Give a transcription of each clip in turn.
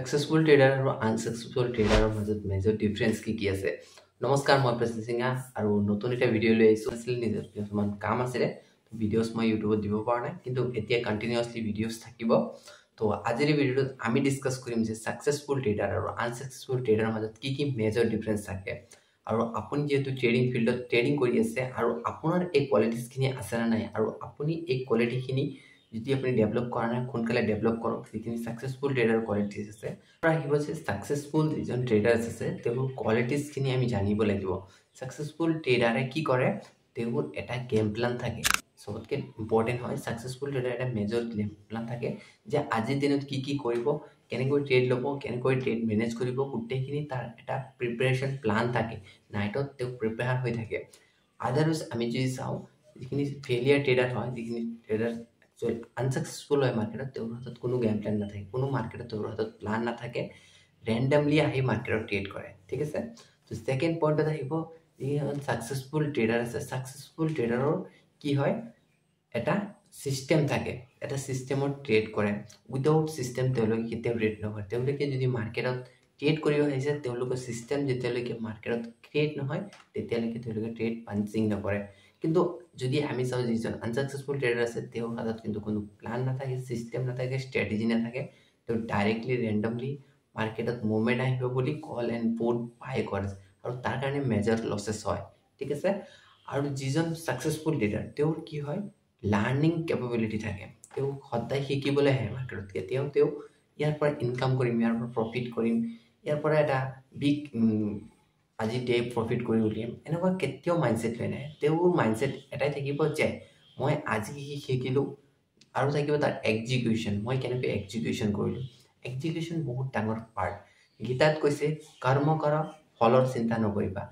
Successful trader আৰু unsuccessful trader মাজত major difference কি আছে নমস্কাৰ মই প্ৰসেন সিংহা আৰু নতুন এটা ভিডিও লৈ আহিছো আছিল নিজৰ কিছুমান কাম আছে ভিডিওস মই ইউটিউবত দিব পৰা নাই কিন্তু এতিয়া কন্টিনিউয়াসলি ভিডিওস থাকিব তো আজিৰ ভিডিওত আমি ডিসকাস কৰিম যে সাকসেসফুল ট্ৰেডাৰ আৰু আনসাকসেসফুল ট্ৰেডাৰৰ মাজত কি মেজৰ ডিফাৰেন্স থাকে আৰু আপুনি যেটো ট্ৰেডিং ফিল্ডত ট্ৰেডিং কৰি আছে আৰু আপোনাৰ এই কোৱালিটিজ খিনি আছে না নাই আৰু আপুনি এই কোৱালিটি খিনি যদি আপনি ডেভেলপ কৰা নাই কোনকালে ডেভেলপ কৰক যিখিনি সাকসেসফুল ট্ৰেডাৰ কোৱালিটিজ আছে আহিব যে সাকসেসফুল যিজন ট্ৰেডাৰ্স আছে তেওঁৰ কোৱালিটিজ খিনি আমি জানিব লাগিব সাকসেসফুল ট্ৰেডাৰে কি কৰে তেওঁৰ এটা গেম প্ল্যান থাকে সবতকে ইম্পৰ্টেন্ট হয় সাকসেসফুল ট্ৰেডাৰ এটা মেজৰ গেম প্ল্যান থাকে যে আজিৰ দিনত কি কৰিব কেনেকৈ ট্ৰেড লব কেনেকৈ ট্ৰেড মেনেজ কৰিব গুটেখিনি তাৰ এটা প্ৰিপাৰেচন প্ল্যান থাকে নাইটত তেওঁ প্ৰিপেয়াৰ হৈ থাকে আদাৰস আমি যদি চাও যিখিনি ফেলিয়াৰ ট্ৰেডাৰ হয় যিখিনি ট্ৰেডাৰ unsuccessful হয় মাৰ্কেটত তেওঁৰ হাতত কোনো গেম প্ল্যান নাথাকে কোনো মাৰ্কেটত তেওঁৰ হাতত প্ল্যান নাথাকে randomly আহি মাৰ্কেটত ট্ৰেড কৰে ঠিক আছে তো সেকেন্ড পইণ্টত আহিব এই সাকসেসফুল ট্ৰেডাৰ আছে সাকসেসফুল ট্ৰেডাৰৰ কি হয় এটা সিস্টেম থাকে এটা সিস্টেমত ট্ৰেড কৰে উইদাউট সিস্টেম তেওঁলোকে কেতিয়াও ট্ৰেড নকৰে তেওঁলোকে যদি মাৰ্কেটত ট্ৰেড কৰিব আহিছে তেওঁলোকৰ সিস্টেম যেতিয়ালৈকে মাৰ্কেটত ক্ৰিয়েট নহয় তেতিয়ালৈকে তেওঁলোকে ট্ৰেড পাঞ্চিং নকৰে কিন্তু যদি আমি চাও যিজন আনসাকসেসফুল ট্ৰেডাৰ আছে তেওঁৰ হাতত কিন্তু কোনো প্ল্যান নাথাকে সিস্টেম নাথাকে স্ট্ৰ্যাটেজি নাথাকে তেওঁ ডাইৰেক্টলি ৰেন্ডমলি মাৰ্কেটত মুভমেন্ট আহিব বুলি কল এন্ড পুট বাই কৰে আৰু তাৰ কাৰণে মেজৰ লসেস হয় ঠিক আছে আৰু যিজন সাকসেসফুল ট্ৰেডাৰ তেওঁৰ কি হয় লাৰ্নিং কেপাবিলিটি থাকে তেওঁ সদায় শিকিবলৈ আহে মাৰ্কেটত তেওঁ ইয়াৰ পৰা ইনকাম কৰিম ইয়াৰ পৰা প্ৰফিট কৰিম ইয়াৰ পৰা এটা বিগ আজি ডে প্ৰফিট কৰি উলিয়াম এনেকুৱা কেতিয়াও মাইন্ডসেট লৈ নাই তেওঁৰ মাইন্ডসেট এটাই থাকিব যে মই আজি কি শিকিলো আৰু থাকিব তাৰ এক্সিকিউশন মই কেনেকৈ এক্সিকিউশন কৰিলো এক্সিকিউশন বহুত ডাঙৰ পাৰ্ট গীতাত কৈছে কৰ্ম কৰ ফলৰ চিন্তা নকৰিবা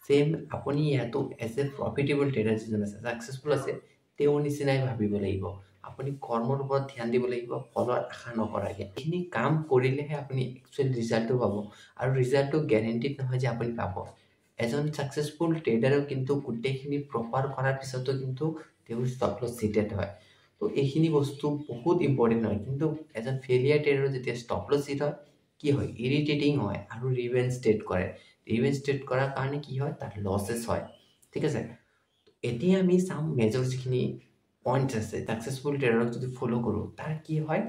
সেম আপুনি ইয়াতো এজ এ প্ৰফিটেবল ট্ৰেডাৰ যিজন আছে সাকসেসফুল আছে তেওঁ নিচিনাই ভাবিব লাগিব আপুনি কৰ্মৰ ওপৰত ধ্যান দিব লাগিব ফলৰ আশা নকৰাকে এখিনি কাম কৰিলেহে আপুনি একচুয়াল ৰিজাল্টটো পাব আৰু ৰিজাল্টটো গ্যাৰান্টিড নহয় যে আপুনি পাব এজন সাকসেসফুল ট্ৰেডাৰৰ কিন্তু গুটেখিনি প্ৰপাৰ কৰাৰ পিছতো কিন্তু তেওঁ ষ্টপ লস সিটেড হয় তো এইখিনি বস্তু বহুত ইম্পৰ্টেন্ট হয় কিন্তু এজন ফেলিয়াৰ ট্ৰেডাৰৰ যেতিয়া ষ্টপ লস হিট হয় কি হয় ইৰিটেটিং হয় আৰু ৰিভেঞ্জ টেট কৰে ৰিভেঞ্জ টেট কৰাৰ কাৰণে কি হয় তাৰ লসেস হয় ঠিক আছে এতিয়া আমি সাম মেজৰ যিখিনি পয়েন্টস আছে সাকসেসফুল ট্ৰেডাৰক যদি ফলো কৰো তাৰ কি হয়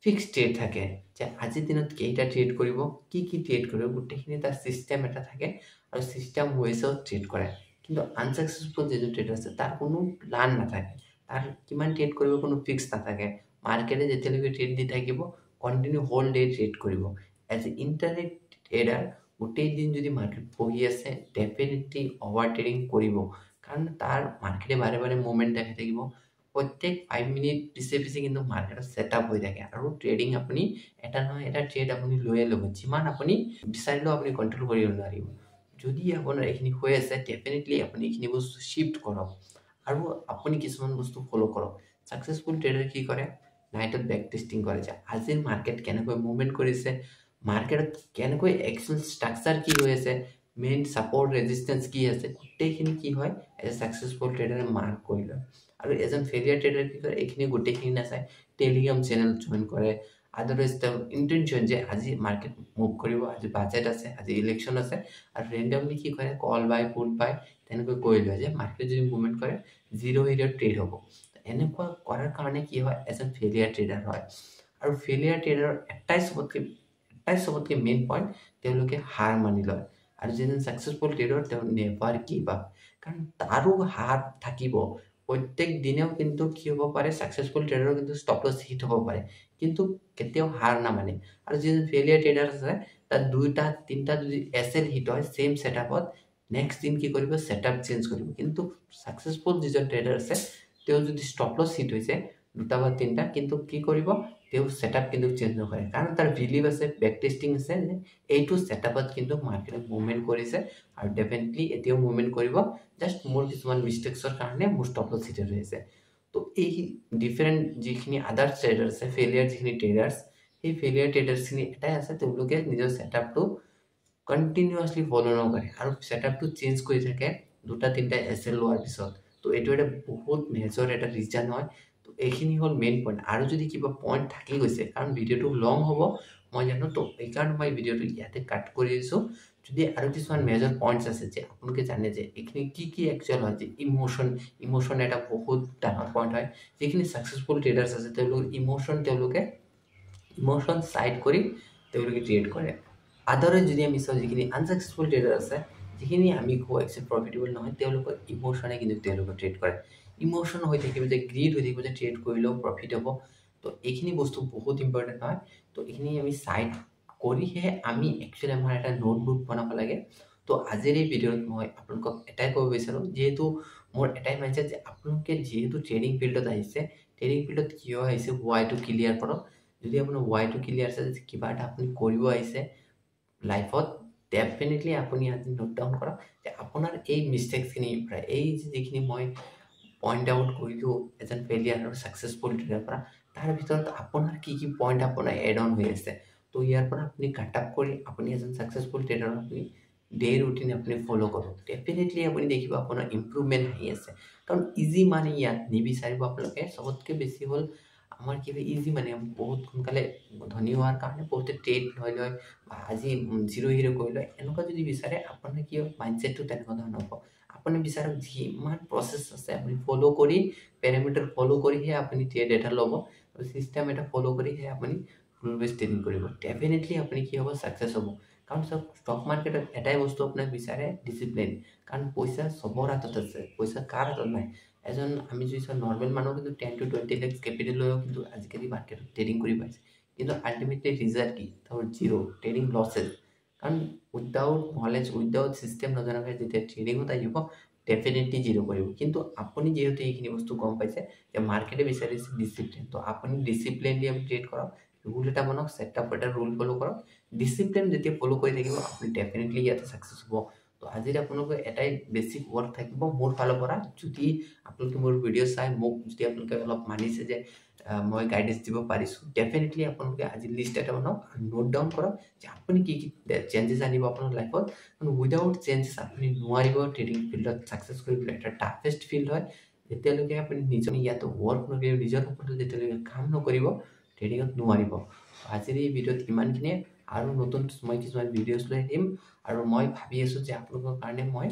ফিক্স ট্ৰেড থাকে যে আজিৰ দিনত কেইটা ট্ৰেড কৰিব কি ট্ৰেড কৰিব গুটেখিনি তাৰ সিস্টেম এটা থাকে আৰু সিস্টেম ওয়েছত ট্ৰেড কৰে কিন্তু আনসাকসেসফুল যে ট্ৰেডাৰ আছে তাৰ কোনো প্ল্যান নাথাকে তাৰ কিমান ট্ৰেড কৰিব কোনো ফিক্স নাথাকে মাৰ্কেটে যেতিয়ালৈকে ট্ৰেড দি থাকিব কন্টিনিউ হোল ডে ট্ৰেড কৰিব এজ ইন্টাৰনেট ট্ৰেডাৰ গোটেই দিন যদি মাৰ্কেট পঢ়ি আছে ডেফিনেটলি ওভাৰ ট্ৰেডিং কৰিব কাৰণ তাৰ মাৰ্কেটে বাৰে বাৰে মুভমেন্ট দেখাই থাকিব প্ৰত্যেক 5 মিনিট পিছে কিন্তু মাৰ্কেটত সেটআপ হৈ থাকে আৰু ট্ৰেডিং আপুনি এটা নহয় এটা ট্ৰেড আপুনি লৈয়ে ল'ব যিমান আপুনি বিচাৰিলেও আপুনি কন্ট্ৰোল কৰিব নোৱাৰিব যদি আপোনাৰ এখিনি হৈ আছে ডেফিনেটলি আপুনি এখিনি বস্তু শিফট কৰক আৰু আপুনি কিছুমান বস্তু ফলো কৰক সাকসেসফুল ট্ৰেডাৰ কি কৰে নাইটত বেক টেস্টিং কৰে যে আজিৰ মাৰ্কেট কেনেকৈ মুভমেন্ট কৰিছে মাৰ্কেটত কেনেকৈ এক্সেল স্ট্ৰাকচাৰ কি হৈ আছে মেইন সাপোৰ্ট ৰেজিস্ট্যান্স কি আছে গুটেখিনি কি হয় এজ সাকসেসফুল ট্ৰেডাৰে মাৰ্ক কৰি লয় আৰু এজন ফেলিয়াৰ ট্ৰেডাৰ কি কৰে এইখিনি গুটেখিনি নাচায় টেলিগ্ৰাম চেনেল জয়েন কৰে আদাৰওয়াইজ তাৰ ইন্টেনশন যে আজি মাৰ্কেট মুভ কৰিব আজি বাজেট আছে আজি ইলেকশন আছে আৰু ৰেন্ডমলি কি কৰে কল বাই পুট বাই তেনেকৈ কৈ লয় যে মাৰ্কেট যদি মুভমেন্ট কৰে জিৰো এৰিয়া ট্ৰেড হ'ব এনেকুৱা কৰাৰ কাৰণে কি হয় এজন ফেলিয়াৰ ট্ৰেডাৰ হয় আৰু ফেলিয়াৰ ট্ৰেডাৰৰ এটাই সবতকে মেইন পয়েন্ট তেওঁলোকে হাৰ মানি লয় আৰু যেন সাকসেসফুল ট্ৰেডাৰ তেওঁ নেভাৰ গিভ আপ কাৰণ তাৰো হাৰ থাকিব প্ৰত্যেক দিনেও কিন্তু কি হ'ব পাৰে সাকসেসফুল ট্ৰেডাৰৰ কিন্তু ষ্টপ লস হিট হ'ব পাৰে কিন্তু কেতিয়াও হাৰ না মানে আৰু যেন ফেলিয়াৰ ট্ৰেডাৰ আছে তাৰ দুইটা তিনটা যদি এসএল হিট হয় সেম সেটআপত নেক্সট দিন কি কৰিব সেটআপ চেঞ্জ কৰিব কিন্তু সাকসেসফুল যিজন ট্ৰেডাৰ আছে তেওঁ যদি ষ্টপ লস হিট হৈছে দুটা বা তিনটা কিন্তু কি কৰিব তেওঁ সেটআপ কিন্তু চেঞ্জ নকৰে কাৰণ তাৰ বিলিভ আছে বেক টেস্টিং আছে যে এইটো সেটআপত কিন্তু মাৰ্কেটে মুভমেন্ট কৰিছে আৰু ডেফিনেটলি এতিয়াও মুভমেন্ট কৰিব জাস্ট মোৰ কিছুমান মিস্টেকছৰ কাৰণে মোৰ ষ্টপ লস হিট হৈছে তো এই ডিফাৰেন্ট যিখিনি আদাৰ ট্ৰেডাৰ আছে ফেলিয়াৰ যিখিনি ট্ৰেডাৰ্স এই ফেলিয়াৰ ট্ৰেডাৰ্সখিনি এটাই আছে তেওঁলোকে নিজৰ সেটআপটো কন্টিনিউয়াসলি ফলো নকৰে আৰু সেটআপটো চেঞ্জ কৰি থাকে দুটা তিনটা এসএল লোৱাৰ পিছত তো এটো এটা বহুত মেজৰ এটা ৰিজন হয় তো এইখিনি হল মেইন পয়েন্ট আৰু যদি কিবা পয়েন্ট থাকি গৈছে কাৰণ ভিডিওটো লং হ'ব মই জানো তো এইকাৰণে মই ভিডিঅ'টো ইয়াতে কাট কৰি দিছোঁ যদি আৰু কিছুমান মেজৰ পইণ্টছ আছে যে আপোনালোকে জানে যে এইখিনি কি একচুৱেল হয় যে ইমোশ্যন এটা বহুত ডাঙৰ পইণ্ট হয় যিখিনি ছাকচেছফুল ট্ৰেডাৰ্ছ আছে তেওঁলোকৰ ইমোশ্যন চাইড কৰি তেওঁলোকে ট্ৰেড কৰে আদাৰৱাইজ যদি আমি চাওঁ যিখিনি আনছাকচেছফুল ট্ৰেডাৰ আছে যিখিনি আমি কওঁ একচুৱেলি প্ৰফিটেবল নহয় তেওঁলোকৰ ইমোশ্যনে কিন্তু তেওঁলোকে ট্ৰেড কৰে ইমোশ্যন হৈ থাকিব যে গ্ৰীড হৈ থাকিব যে ট্ৰেড কৰিলেও প্ৰফিট হ'ব তো এইখিনি বস্তু বহুত ইম্পৰ্টেণ্ট হয় তো এইখিনি আমি চাইড কৰিহে আমি একচুৱেলি আমাৰ এটা নোটবুক বনাব লাগে তো আজিৰ এই ভিডিঅ'ত মই আপোনালোকক এটাই ক'ব বিচাৰোঁ যিহেতু মোৰ এটাই মাইণ্ডছেট যে আপোনালোকে যিহেতু ট্ৰেডিং ফিল্ডত আহিছে ট্ৰেডিং ফিল্ডত কিয় আহিছে ৱাইটো ক্লিয়াৰ কৰক যদি আপোনাৰ ৱাইটো ক্লিয়াৰ আছে যে কিবা এটা আপুনি কৰিব আহিছে লাইফত ডেফিনেটলি আপুনি আজি নোট ডাউন কৰক যে আপোনাৰ এই মিষ্টেকছখিনিৰ পৰা এই যিখিনি মই পইণ্ট আউট কৰিলোঁ এজন ফেইলিয়াৰ আৰু ছাকচেছফুল ট্ৰেডাৰৰ পৰা তাৰ ভিতৰত আপোনাৰ কি পইণ্ট আপোনাৰ এড অন হৈ আছে তো ইয়াৰ পৰা আপুনি কাট আপ কৰি আপুনি এজন ছাকচেছফুল ট্ৰেডাৰ আপুনি ডে ৰুটিন আপুনি ফ'ল' কৰক ডেফিনেটলি আপুনি দেখিব আপোনাৰ ইম্প্ৰুভমেণ্ট আহি আছে কাৰণ ইজি মানি ইয়াত নিবিচাৰিব আপোনালোকে চবতকৈ বেছি হ'ল আমাৰ কিবা ইজি মানে বহুত সোনকালে ধনী হোৱাৰ কাৰণে বহুতে ট্ৰেড লৈ লয় বা আজি জিৰ' কৰি লয় এনেকুৱা যদি বিচাৰে আপোনাৰ কি মাইণ্ডছেটটো তেনেকুৱা ধৰণৰ হ'ব আপুনি বিচাৰক যিমান প্ৰচেছ আছে আপুনি ফ'ল' কৰি পেৰামিটাৰ ফ'ল' কৰিহে আপুনি ট্ৰেড এটা ল'ব আৰু ছিষ্টেম এটা ফ'ল' কৰিহে আপুনি ফুল বেছ ট্ৰেডিং কৰিব ডেফিনেটলি আপুনি কি হ'ব ছাকচেছ হ'ব কাৰণ চাওক ষ্টক মাৰ্কেটত এটাই বস্তু আপোনাক বিচাৰে ডিচিপ্লিন কাৰণ পইচা চবৰ হাতত আছে পইচা কাৰ হাতত নাই এজন আমি যদি চাওঁ নৰ্মেল মানুহ কিন্তু 10 to 20 লাখ কেপিটেল লৈও কিন্তু আজিকালি মাৰ্কেটত ট্ৰেডিং কৰি পাইছে কিন্তু আল্টিমেটলি ৰিজাল্ট কি তাৰ জিৰ' ট্ৰেডিং লছেছ কাৰণ উইদাউট নলেজ উইদাউট ছিষ্টেম নজনাকৈ যেতিয়া ট্ৰেডিঙত আহিব ডেফিনেটলি জিৰ' কৰিব কিন্তু আপুনি যিহেতু এইখিনি বস্তু গম পাইছে যে মাৰ্কেটে বিচাৰিছে ডিচিপ্লিন তো আপুনি ডিচিপ্লিন দি আপুনি ট্ৰেড কৰক ৰুল এটা বনাওক ছেটআপ এটা ৰুল ফ'ল' কৰক ডিচিপ্লিন যেতিয়া ফ'ল' কৰি থাকিব আপুনি ডেফিনেটলি ইয়াতে ছাকচেছ হ'ব তো আজিৰ আপোনালোকে এটাই বেছিক ৱৰ্ক থাকিব মোৰ ফালৰ পৰা যদি আপোনালোকে মোৰ ভিডিঅ' চাই মোক যদি আপোনালোকে অলপ মানিছে যে মই গাইডেন্স দিব পাৰিছোঁ ডেফিনেটলি আপোনালোকে আজি লিষ্ট এটা বনাওক নোট ডাউন কৰক যে আপুনি কি চেঞ্জেছ আনিব আপোনাৰ লাইফত উইদাউট চেঞ্জেছ আপুনি নোৱাৰিব ট্ৰেডিং ফিল্ডত ছাকচেছ কৰিবলৈ এটা টাফেষ্ট ফিল্ড হয় যেতিয়ালৈকে আপুনি নিজৰ ইয়াতে ৱৰ্ক নকৰিব নিজৰ ওপৰত যেতিয়ালৈকে কাম নকৰিব ট্ৰেডিঙত নোৱাৰিব আজিৰ এই ভিডিঅ'ত ইমানখিনিয়ে আৰু নতুন মই কিছুমান ভিডিঅ'ছ লৈ আহিম আৰু মই ভাবি আছোঁ যে আপোনালোকৰ কাৰণে মই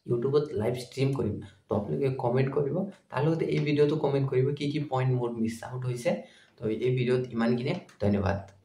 ইউটিউবত লাইভ ষ্ট্ৰীম কৰিম তো আপোনালোকে কমেণ্ট কৰিব তাৰ লগতে এই ভিডিঅ'টো কমেণ্ট কৰিব কি পইণ্ট মোৰ মিছ আউট হৈছে তো এই ভিডিঅ'ত ইমানখিনিয়ে ধন্যবাদ